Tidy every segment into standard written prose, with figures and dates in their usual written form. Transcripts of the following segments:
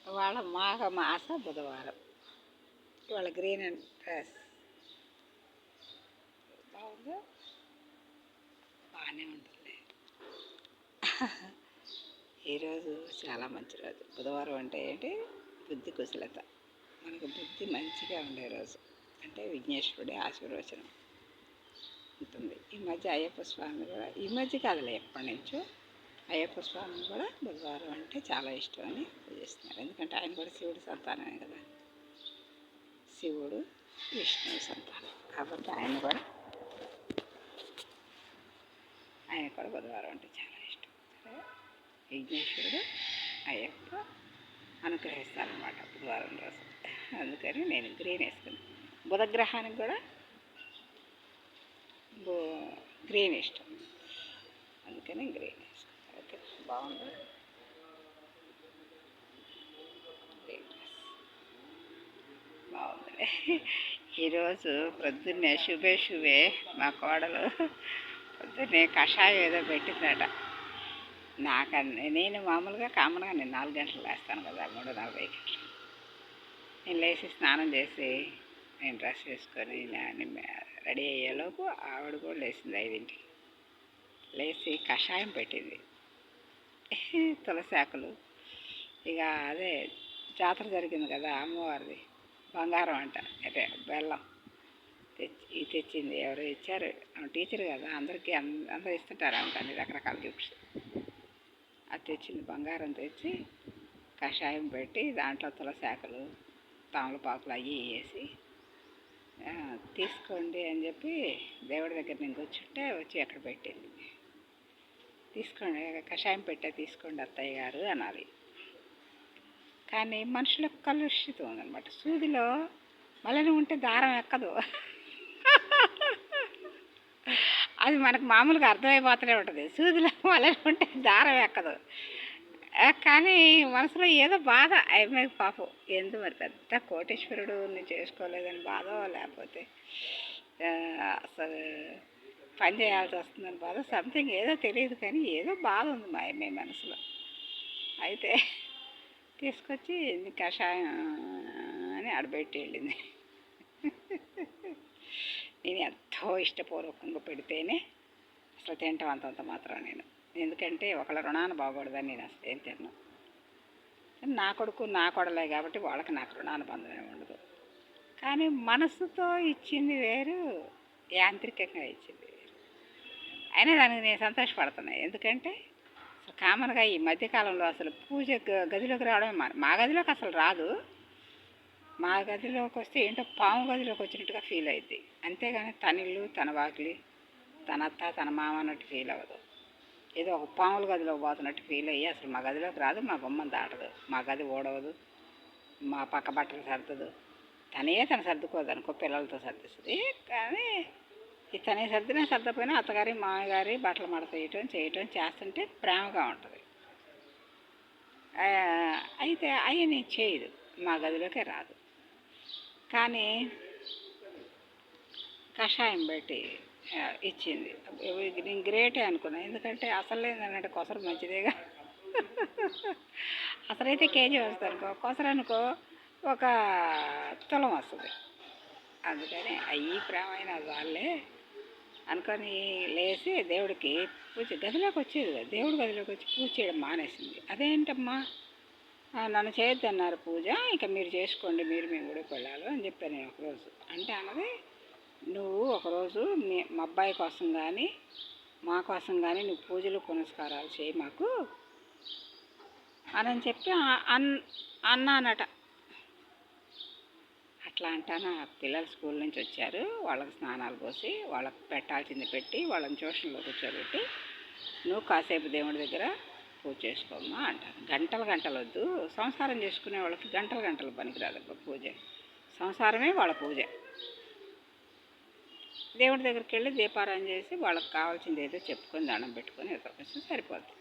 ఇవాళ మాఘమాస బుధవారం. ఇవాళ గ్రీన్ అండ్ డ్రెస్ బాగుందా? బాగానే ఉంటుంది. ఈరోజు చాలా మంచి రోజు. బుధవారం అంటే ఏంటి? బుద్ధి కుశలత. మనకు బుద్ధి మంచిగా ఉండే రోజు. అంటే విఘ్నేశ్వరుడి ఆశీర్వచనం ఉంటుంది. ఈ మధ్య అయ్యప్ప స్వామి కూడా, ఈ మధ్య కాదులే ఎప్పటి నుంచో అయ్యప్ప స్వామి కూడా బుధవారం అంటే చాలా ఇష్టం అని పూజిస్తున్నారు. ఎందుకంటే ఆయన కూడా శివుడి సంతానమే కదా. శివుడు విష్ణువు సంతానం కాబట్టి ఆయన కూడా బుధవారం అంటే చాలా ఇష్టం. సరే, విఘ్నేశ్వరుడు అయ్యప్ప అనుగ్రహిస్తారనమాట బుధవారం రోజు. అందుకని నేను గ్రీన్ వేసుకున్నాను. బుధగ్రహానికి కూడా గ్రీన్ ఇష్టం, అందుకని గ్రీన్ వేసుకున్నాను. ఓకే, బాగుంది. గ్రీన్ డ్రెస్ బాగుంది. ఈరోజు ప్రొద్దున్నే శుభే మా కోడలు పొద్దున్నే కషాయం ఏదో పెట్టిందట. నేను మామూలుగా కామన్గా నేను 4 గంటలు లేస్తాను కదా, 3:40కి. నేను లేచి స్నానం చేసి నేను డ్రెస్ వేసుకొని రెడీ అయ్యేలోపు ఆవిడ కూడా లేచింది 5ంటికి. లేచి కషాయం పెట్టింది, తులసాకులు. ఇక అదే జాతర జరిగింది కదా అమ్మవారిది, బంగారం అంట, అదే బెల్లం తెచ్చింది. ఎవరో ఇచ్చారు, టీచర్ కదా, అందరికీ అందరూ ఇస్తుంటారు అంట అన్ని రకరకాల గిఫ్ట్స్. అది తెచ్చింది, బంగారం తెచ్చి కషాయం పెట్టి దాంట్లో తులసాకులు తామలపాకులు అవి వేసి తీసుకోండి అని చెప్పి దేవుడి దగ్గర నుంచి వచ్చి అక్కడ పెట్టింది. తీసుకోండి, కషాయం పెట్టే తీసుకోండి అత్తయ్య గారు అనాలి. కానీ మనుషులకు కలుషితం ఉందన్నమాట. సూదిలో మళ్ళీ ఉంటే దారం ఎక్కదు. అది మనకు మామూలుగా అర్థమైపోతూనే ఉంటుంది. సూదిలో మళ్ళీ ఉంటే దారం ఎక్కదు. కానీ మనసులో ఏదో బాధ. అమ్మాయి పాపం ఎందు మరి పెద్ద కోటేశ్వరుడు చేసుకోలేదని బాధ, లేకపోతే అసలు పని చేయాల్సి వస్తుందని బాధ, సంథింగ్ ఏదో తెలియదు, కానీ ఏదో బాధ ఉంది మా అమ్మాయి మనసులో. అయితే తీసుకొచ్చి కషాయం అని ఆడబెట్టి వెళ్ళింది. నేను ఎంతో ఇష్టపూర్వకంగా పెడితేనే అసలు తింటాం అంతంత మాత్రం నేను. ఎందుకంటే ఒకళ్ళ రుణాన్ని బాగూడదని నేను అసలు ఏం తిన్నాను. నా కొడుకు నా కొడలే కాబట్టి వాళ్ళకి నాకు రుణానుబంధమే ఉండదు. కానీ మనసుతో ఇచ్చింది వేరు, యాంత్రికంగా ఇచ్చింది వేరు. అయినా దానికి నేను సంతోషపడుతున్నాను. ఎందుకంటే అసలు కామన్గా ఈ మధ్యకాలంలో అసలు పూజ గదిలోకి రావడమే మా గదిలోకి అసలు రాదు. మా గదిలోకి వస్తే ఏంటో పాము గదిలోకి వచ్చినట్టుగా ఫీల్ అవుద్ది. అంతేగాని తన ఇల్లు, తన వాకిలి, తన అత్త, తన మామ అన్నట్టు ఫీల్ అవ్వదు. ఏదో ఒక పాముల గదిలోకి పోతున్నట్టు ఫీల్ అయ్యి అసలు మా గదిలోకి రాదు, మా గుమ్మం దాటదు, మా గది ఓడవదు, మా పక్క బట్టలు సర్దదు. తను సర్దుకోదు అనుకో, పిల్లలతో సర్దిస్తుంది. కానీ తనే సర్దినా సర్దపోయినా అత్తగారి మామగారి బట్టలు మడత చేయటం చేస్తుంటే ప్రేమగా ఉంటుంది. అయితే అయ్యని చేయదు, మా గదిలోకే రాదు. కానీ కషాయం పెట్టి ఇచ్చింది. నేను గ్రేటే అనుకున్నా. ఎందుకంటే అసలు లేదన్నట్టు కొసరు మంచిదేగా. అసలైతే కేజీ వస్తుంది అనుకో, కొసరు అనుకో ఒక తులం వస్తుంది. అందుకని అయ్యి ప్రేమైన వాళ్ళే అనుకొని లేచి దేవుడికి పూజ గదిలోకి వచ్చేది కదా, దేవుడి గదిలోకి వచ్చి పూజ చేయడం మానేసింది. అదేంటమ్మా నన్ను చేయొద్దన్నారు పూజ, ఇక మీరు చేసుకోండి, మీరు మేము గుడికి వెళ్ళాలి అని చెప్పాను నేను ఒకరోజు. అంటే అన్నది, నువ్వు ఒకరోజు మా అబ్బాయి కోసం కానీ మా కోసం కానీ నువ్వు పూజలు పునస్కారాలు చేయి మాకు అని చెప్పి అన్నానట. అట్లా అంటాను. పిల్లలు స్కూల్ నుంచి వచ్చారు, వాళ్ళకి స్నానాలు పోసి వాళ్ళకి పెట్టాల్సింది పెట్టి వాళ్ళని ట్యూషన్లో కూర్చోబెట్టి నువ్వు కాసేపు దేవుడి దగ్గర పూజ చేసుకోమ్మా అంటారు. గంటలు వద్దు, సంసారం చేసుకునే వాళ్ళకి గంటలు పనికిరాదబ్బా పూజ. సంసారమే వాళ్ళ పూజ. దేవుడి దగ్గరికి వెళ్ళి దీపారాయణ చేసి వాళ్ళకి కావాల్సింది ఏదో చెప్పుకొని దండం పెట్టుకొని ఎదురుకొస్తే సరిపోద్ది.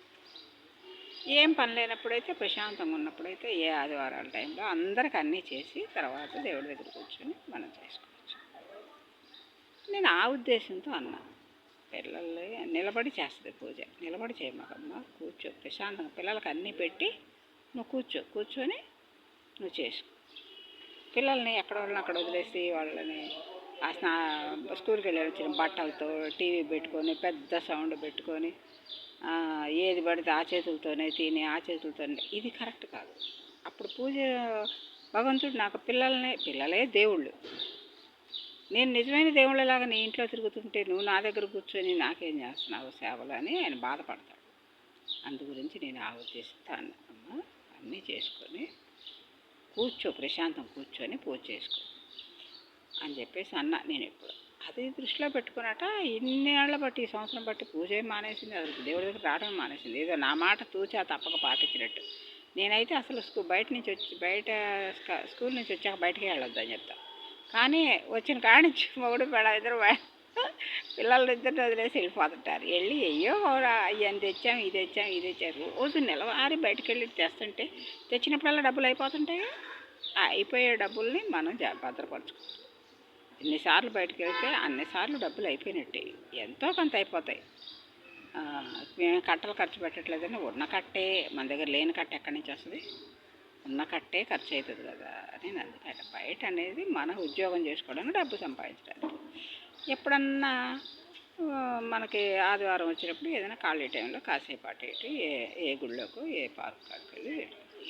ఏం పని లేనప్పుడైతే, ప్రశాంతంగా ఉన్నప్పుడైతే ఏ ఆదివారాల టైంలో అందరికి అన్నీ చేసి తర్వాత దేవుడి దగ్గర కూర్చొని మనం చేసుకోవచ్చు. నేను ఆ ఉద్దేశంతో అన్నా. పిల్లలు నిలబడి చేస్తుంది పూజ, నిలబడి చేయమాకమ్మ, కూర్చో ప్రశాంతంగా. పిల్లలకి అన్నీ పెట్టి నువ్వు కూర్చొని నువ్వు చేసుకో. పిల్లల్ని ఎక్కడ వాళ్ళని అక్కడ వదిలేసి వాళ్ళని ఆ స్కూల్కి వెళ్ళి వచ్చిన బట్టలతో టీవీ పెట్టుకొని పెద్ద సౌండ్ పెట్టుకొని ఏది పడితే ఆ చేతులతోనే తిని ఆ చేతులతోనే, ఇది కరెక్ట్ కాదు. అప్పుడు పూజ భగవంతుడు నాకు పిల్లలే దేవుళ్ళు. నేను నిజమైన దేవుళ్ళలాగా నీ ఇంట్లో తిరుగుతుంటే నువ్వు నా దగ్గర కూర్చొని నాకేం చేస్తున్నావు సేవలు అని ఆయన బాధపడతాడు. అందు గురించి నేను ఆ ఉద్దేశిస్తాను అమ్మ, అన్నీ చేసుకొని కూర్చో, ప్రశాంతం కూర్చొని పూజ చేసుకో అని చెప్పేసి అన్న. నేను ఇప్పుడు అది దృష్టిలో పెట్టుకున్నట ఇన్నేళ్ల బట్టి, ఈ సంవత్సరం బట్టి పూజ మానేసింది, అది దేవుడి దగ్గర రావడం మానేసింది. ఏదో నా మాట తూచా తప్పక పాటించినట్టు. నేనైతే అసలు స్కూల్ నుంచి వచ్చాక బయటికి వెళ్ళొద్దని చెప్తా. కానీ వచ్చిన కాడి నుంచి మొగుడు ఇద్దరు పిల్లలిద్దరిని వదిలేసి వెళ్ళిపోతుంటారు. వెళ్ళి అయ్యో అయ్యని తెచ్చాం, ఇది తెచ్చారు. రోజు నెలవారీ బయటకు వెళ్ళి తెస్తుంటే తెచ్చినప్పుడల్లా డబ్బులు అయిపోతుంటాయి. అయిపోయే డబ్బుల్ని మనం భద్రపరచుకోవాలి. ఎన్నిసార్లు బయటకు వెళ్తే అన్నిసార్లు డబ్బులు అయిపోయినట్టే, ఎంతో కొంత అయిపోతాయి. మేము కట్టలు ఖర్చు పెట్టట్లేదని ఉన్న కట్టే, మన దగ్గర లేని కట్ట ఎక్కడి నుంచి వస్తుంది? ఉన్న కట్టే ఖర్చు అవుతుంది కదా. నేను అందుకని బయట అనేది మన ఉద్యోగం చేసుకోవడానికి, డబ్బు సంపాదించడానికి. ఎప్పుడన్నా మనకి ఆదివారం వచ్చినప్పుడు ఏదైనా ఖాళీ టైంలో కాసేపు అటు ఇటు ఏ గుళ్ళకు ఏ పార్క్ కాడికి వెళ్ళి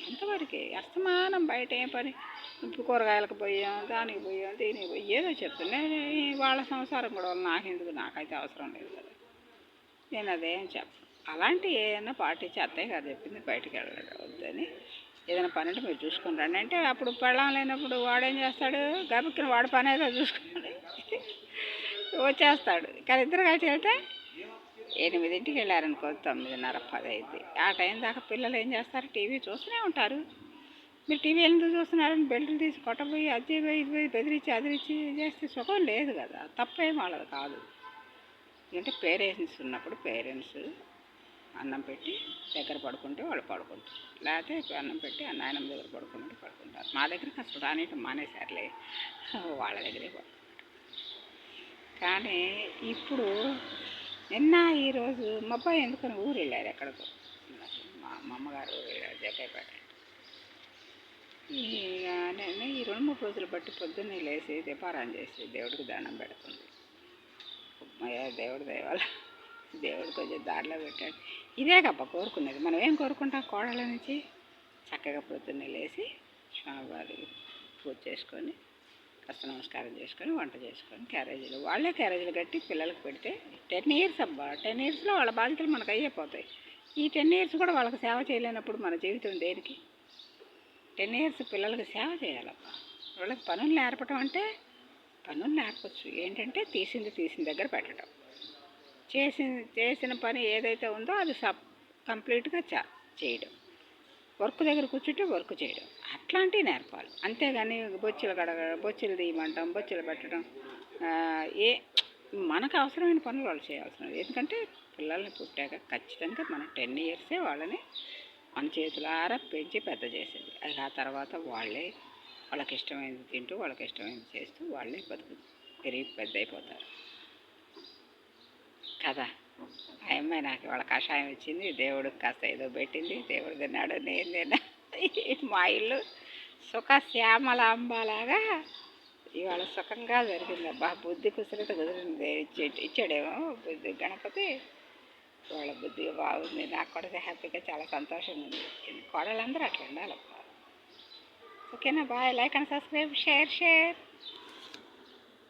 ఎంతవరకు అస్తమానం బయట ఏం పని? ఇప్పుడు కూరగాయలకు పోయాం, దానికి పోయాం, దీనికి పోయి ఏదో చెప్తున్నా. వాళ్ళ సంసారం కూడా నాకెందుకు, నాకైతే అవసరం లేదు కదా. నేను అదేం చెప్పను. అలాంటి ఏదైనా పాటించి అత్తయ్య గారు చెప్పింది బయటికి వెళ్ళవద్దని, ఏదైనా పని అంటే మీరు చూసుకుని రండి అంటే, అప్పుడు పెళ్ళం లేనప్పుడు వాడేం చేస్తాడు? గబిక్కిన వాడి పని ఏదో చూసుకుని వచ్చేస్తాడు. కానీ ఇద్దరు కలిసి వెళ్తే 8ంటికి వెళ్ళారనుకో 9:30 10 అయింది. ఆ టైం దాకా పిల్లలు ఏం చేస్తారు? టీవీ చూస్తూనే ఉంటారు. మీరు టీవీ ఎందుకు చూస్తున్నారని బెల్టులు తీసి కొట్టబోయి అది పోయి ఇది పోయి బెదిరించి అదిరించి చేస్తే సుఖం లేదు కదా. తప్పేం వాళ్ళది కాదు. ఎందుకంటే పేరెంట్స్ ఉన్నప్పుడు పేరెంట్స్ అన్నం పెట్టి దగ్గర పడుకుంటే వాళ్ళు పడుకుంటారు, లేకపోతే అన్నం పెట్టి ఆ నాయనమ్మ దగ్గర పడుకుంటారు. మా దగ్గరికి అసలు రానియటం మానేశారులే, వాళ్ళ దగ్గరే పడుకుంటారు. కానీ ఇప్పుడు ఈరోజు మా అబ్బాయి ఎందుకని ఊరు వెళ్ళారు ఎక్కడికో, మా అమ్మగారు ఊరు వెళ్ళారు జగ్గైపేట. నేను ఈ 2-3 రోజులు బట్టి పొద్దున్నే లేచి దీపారాయణ చేసి దేవుడికి దండం పెడుతుంది. దేవుడి దయవల్ల దేవుడు కొంచెం దారిలో పెట్టాడు. ఇదే కప్ప కోరుకునేది. మనం ఏం కోరుకుంటాం? కోడళ్ళ నుంచి చక్కగా పొద్దున్నే లేచి స్వామివారికి పూజ చేసుకొని, కాస్త నమస్కారం చేసుకొని, వంట చేసుకొని, వాళ్ళే క్యారేజీలు కట్టి పిల్లలకు పెడితే 10 years అబ్బా. 10 yearsలో వాళ్ళ బాధ్యతలు మనకు అయిపోతాయి. ఈ 10 years కూడా వాళ్ళకి సేవ చేయలేనప్పుడు మన జీవితం దేనికి? 10 years పిల్లలకి సేవ చేయాలబ్బా. వాళ్ళకి పనులు నేర్పటం అంటే పనులు నేర్పచ్చు. ఏంటంటే తీసిన దగ్గర పెట్టడం, చేసిన పని ఏదైతే ఉందో అది కంప్లీట్గా చేయడం, వర్క్ దగ్గర కూర్చుంటే వర్క్ చేయడం, అట్లాంటివి నేర్పాలి. అంతేగాని బొచ్చులు తీయమంటాం, బొచ్చులు పెట్టడం, మనకు అవసరమైన పనులు వాళ్ళు చేయాల్సినవి. ఎందుకంటే పిల్లల్ని పుట్టాక ఖచ్చితంగా మనం 10 years వాళ్ళని మన చేతులారా పెంచి పెద్ద చేసేది. అది ఆ తర్వాత వాళ్ళకి ఇష్టమైనది తింటూ, వాళ్ళకి ఇష్టమైనది చేస్తూ వాళ్ళే పెరిగి పెద్ద అయిపోతారు కదా. ఆ అమ్మాయి నాకు వాళ్ళ కషాయం ఇచ్చింది, దేవుడికి కాస్త ఏదో పెట్టింది, దేవుడు తిన్నాడు, నేను తిన్నా. మా ఇల్లు సుఖశ్యామల అంబలాగా ఇవాళ సుఖంగా జరిగింది అబ్బా. బుద్ధి కుసరత కుదిరింది, ఇచ్చాడేమో బుద్ధి గణపతి. వాళ్ళ బుద్ధి బాగుంది, నాకు కూడా హ్యాపీగా చాలా సంతోషంగా ఉంది. కోడలందరూ అట్లా ఉండాలబ్బా. ఓకేనా? Bye. Like and subscribe, share.